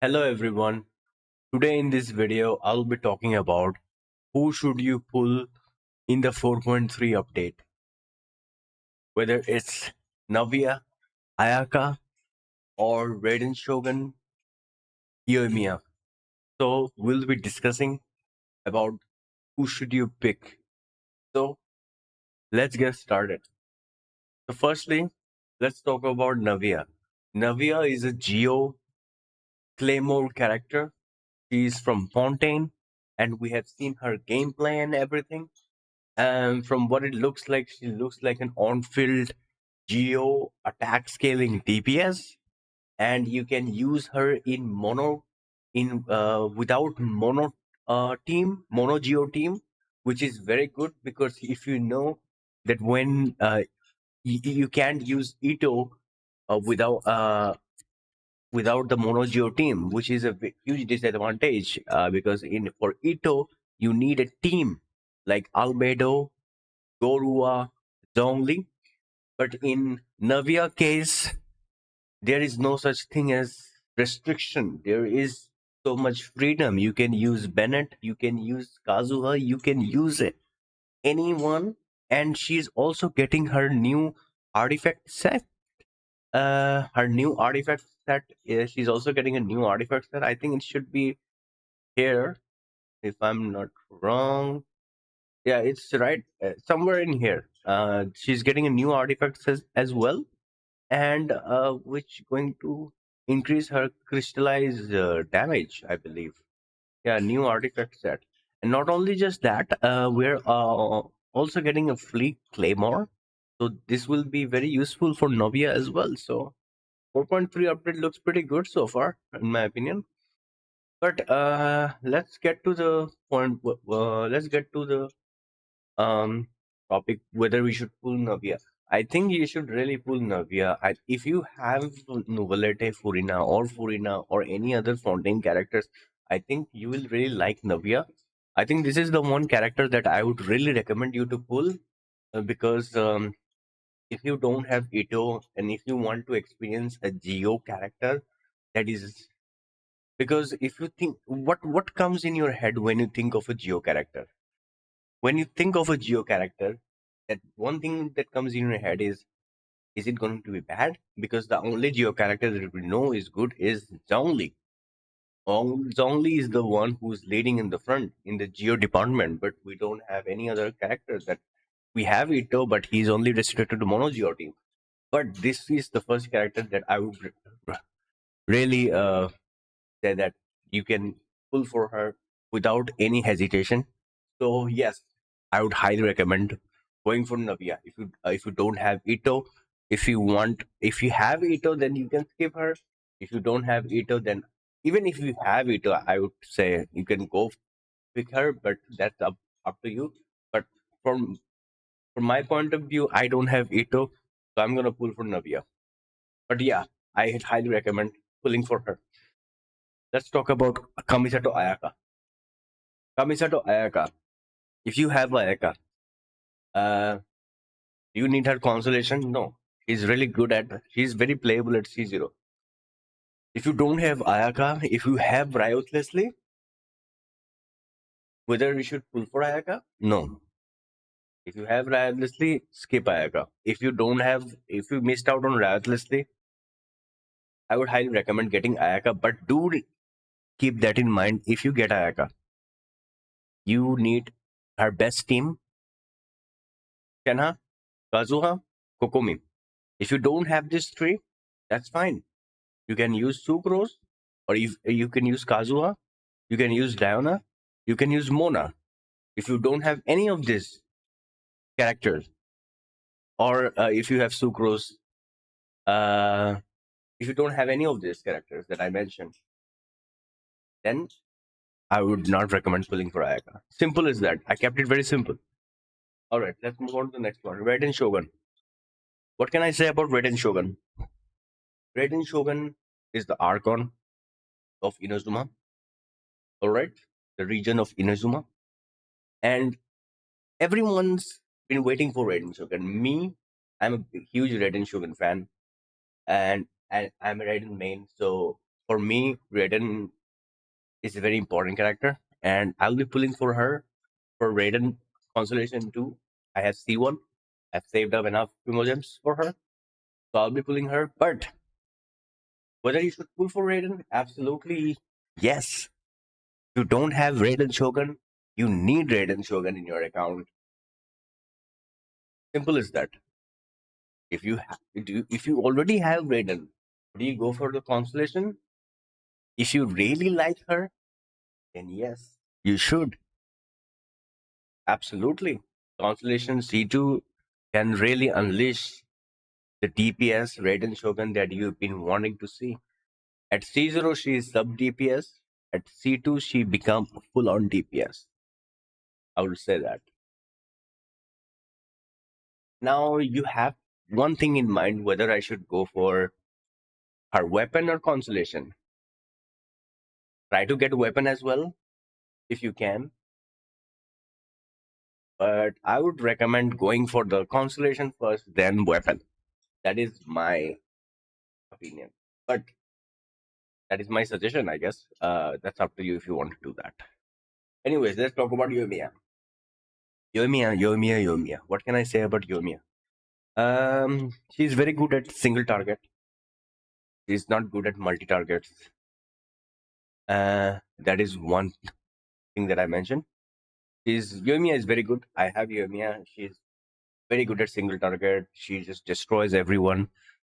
Hello everyone. Today in this video I'll be talking about who should you pull in the 4.3 update, whether it's Navia, Ayaka or Raiden Shogun Yoimiya. So we'll be discussing about who should you pick. So let's get started. So firstly, let's talk about Navia. Navia is a Geo Claymore character. She's from Fontaine and we have seen her gameplay and everything. And from what it looks like, she looks like an on-field geo attack scaling DPS, and you can use her in mono in without mono geo team, which is very good because if you know that when you can't use Ito without the mono geo team, which is a huge disadvantage because in for Ito you need a team like Albedo, Gorua, Zhongli. But in Navia case, there is no such thing as restriction. There is so much freedom. You can use Bennett, you can use Kazuha, you can use it. Anyone. And she's also getting her new artifact set. Her new artifact set. She's also getting a new artifact set. I think it should be here, if I'm not wrong. Yeah, it's right somewhere in here. She's getting a new artifact as well, and which going to increase her crystallized damage, I believe. Yeah, new artifact set, and not only just that, we're also getting a fleet claymore. So this will be very useful for Novia as well. So 4.3 update looks pretty good so far, in my opinion. But let's get to the point. Let's get to the um topic whether we should pull Navia. I think you should really pull Navia. If you have Novelete Furina or any other Fontaine characters, I think you will really like Navia. I think this is the one character that I would really recommend you to pull because if you don't have Ito and if you want to experience a Geo character, that is because if you think what comes in your head when you think of a Geo character, when you think of a Geo character, that one thing that comes in your head is it going to be bad? Because the only Geo character that we know is good is Zhongli. Zhongli is the one who's leading in the front in the Geo department, but we don't have any other characters that we have Ito, but he's only restricted to Mono Geo team. But this is the first character that I would really say that you can pull for her without any hesitation. So yes, I would highly recommend going for Navia. If you don't have Ito, if you have Ito, then you can skip her. If you don't have Ito, then even if you have Ito, I would say you can go pick her, but that's up to you. But from from my point of view, I don't have Ito, so I'm gonna pull for Navia. But yeah, I highly recommend pulling for her. Let's talk about Kamisato Ayaka. Kamisato Ayaka. If you have Ayaka, uh, do you need her consolation? No. She's really good at. She's very playable at C0. If you don't have Ayaka, if you have Riot Leslie, whether we should pull for Ayaka? No. If you have Riot Leslie, skip Ayaka. If you missed out on Riot Leslie, I would highly recommend getting Ayaka. But do keep that in mind. If you get Ayaka, you need her best team: Shenha, Kazuha, Kokomi. If you don't have these three, that's fine. You can use Sucrose, or if you can use Kazuha, you can use Diana, you can use Mona. If you don't have any of these characters, or if you have Sucrose, uh, if you don't have any of these characters that I mentioned, then I would not recommend pulling for Ayaka. Simple as that. I kept it very simple. All right, let's move on to the next one. Raiden Shogun. What can I say about Raiden Shogun? Raiden Shogun is the Archon of Inazuma. All right, the region of Inazuma, and everyone's been waiting for Raiden Shogun. Me, I'm a huge Raiden Shogun fan, and I'm a Raiden main. So For me, Raiden is a very important character, and I'll be pulling for her for Raiden Constellation 2. I have C1. I've saved up enough Primogems for her, so I'll be pulling her. But whether you should pull for Raiden, absolutely yes. You don't have Raiden Shogun, you need Raiden Shogun in your account. Simple as that. If you already have Raiden, do you go for the Constellation? If you really like her, then yes, you should. Absolutely. Constellation C2 can really unleash the DPS Raiden Shogun that you've been wanting to see. At C0, she is sub DPS. At C2, she becomes full on DPS. I would say that. Now you have one thing in mind whether I should go for her weapon or Constellation. Try to get weapon as well if you can, but I would recommend going for the Constellation first, then weapon. That is my opinion. But that is my suggestion, I guess. That's up to you if you want to do that. Anyways, let's talk about Yoimiya. Yoimiya. What can I say about Yoimiya? She's very good at single target. She's not good at multi targets. That is one thing that I mentioned. Yoimiya is very good. I have Yoimiya. She's very good at single target. She just destroys everyone.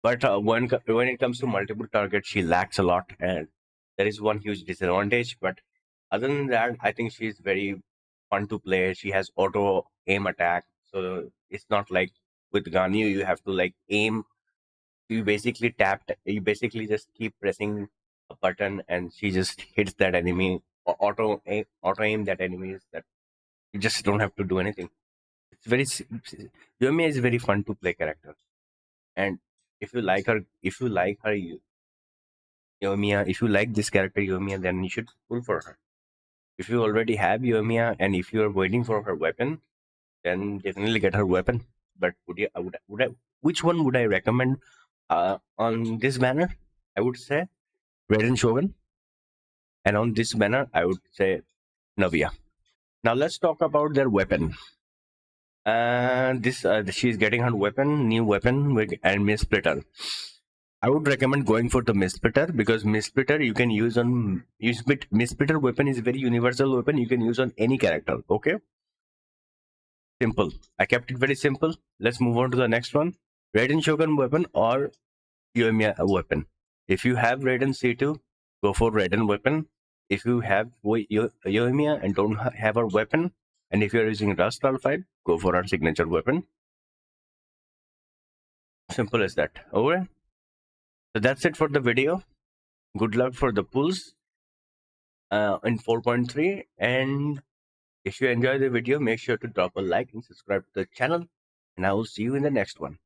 But when it comes to multiple targets, she lacks a lot, and there is one huge disadvantage. But other than that, I think she's very fun to play. She has auto aim attack, so it's not like with Ganyu you have to like aim. You basically You basically just keep pressing a button, and she just hits that enemy. Auto aim that enemies that you just don't have to do anything. It's Yoimiya is a very fun to play character, and if you like her, Yoimiya, if you like this character Yoimiya, then you should pull for her. If you already have Yoimiya and if you are waiting for her weapon, then definitely get her weapon. But which one would I recommend on this banner? I would say Raiden Shogun, and on this banner, I would say Navia. Now let's talk about their weapon. This she's getting her new weapon and Miss Splitter. I would recommend going for the Miss Splitter because Miss Splitter you can use on Miss Splitter weapon is a very universal weapon you can use on any character. Okay, simple. I kept it very simple. Let's move on to the next one. Raiden Shogun weapon or Yoimiya weapon. If you have Raiden C2, go for Raiden weapon. If you have Yoimiya and don't have her weapon, and if you're using Rust Alpha, go for our signature weapon. Simple as that. Okay. So that's it for the video. Good luck for the pulls in 4.3. And if you enjoy the video, make sure to drop a like and subscribe to the channel. And I will see you in the next one.